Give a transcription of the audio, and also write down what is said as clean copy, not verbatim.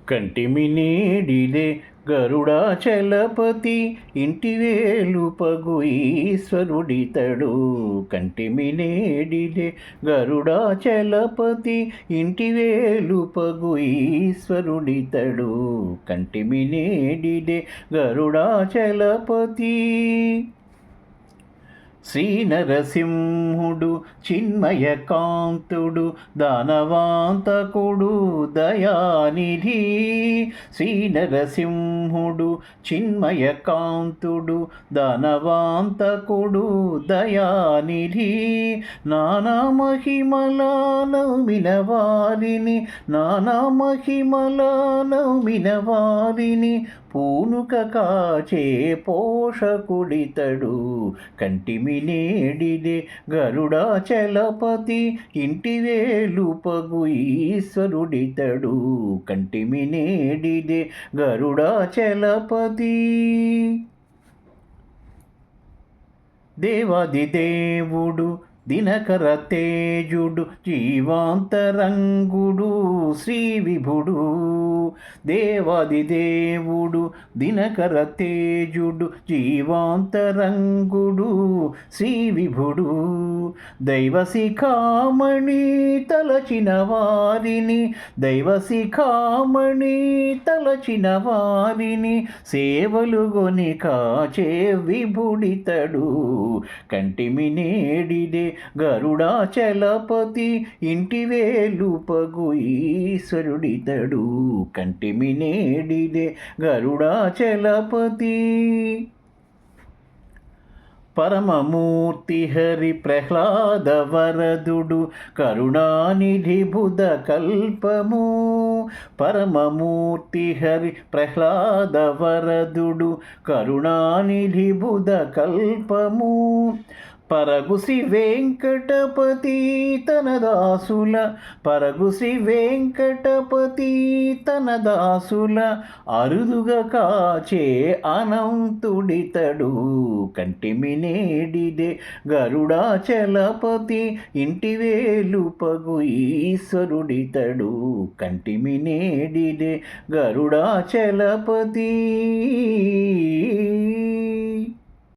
కంటిమి నేడిలే గరుడాచలపతి ఇంటివేలుపగు ఈశ్వరుడితడు. కంటిమి నేడిలే గరుడాచలపతి ఇంటివేలుపగు ఈశ్వరుడితడు. కంటిమి నేడిలే గరుడాచలపతి. శ్రీ నరసింహుడు చిన్మయకాంతుడు దానవాంతకుడు దయానిధి. శ్రీ నరసింహుడు చిన్మయకాంతుడు దానవాంతకుడు దయానిధి. నానా మహిమల నౌమిన వారిని, నానా మహిమల నౌమిన వారిని పూనుక కాచే పోషకుడితడు. కంటిమి నేడిలే గరుడాచలపతి ఇంటివేలుపగు ఈశ్వరుడితడు. కంటిమి నేడిలే గరుడాచలపతి. దేవాదిదేవుడు దినకర తేజుడు జీవాంతరంగుడు శ్రీ విభుడు. దేవాదిదేవుడు దినకర తేజుడు జీవాంతరంగుడు శ్రీ విభుడు. దైవశిఖామణి తలచిన వారిని, దైవశిఖామణి తలచిన వారిని సేవలు గొని కాచే విభుడితడు. కంటిమి నేడిలే గరుడాచలపతి ఇంటివేలుపగు ఈశ్వరుడితడు. కంటిమి నేడిలే గరుడాచలపతి. పరమమూర్తి హరి ప్రహ్లాద వరదుడు కరుణానిధి బుధ కల్పము. పరమమూర్తి హరి ప్రహ్లాద వరదుడు కరుణానిధి బుధ కల్పము. పరగు శ్రీ వెంకటపతి తన దాసుల, పరగు శ్రీ వెంకటపతి తన దాసుల అరుదుగా కాచే అనంతుడితడు. కంటిమి నేడిలే గరుడాచలపతి ఇంటివేలుపగు ఈశ్వరుడితడు. కంటిమి నేడిలే గరుడాచలపతి.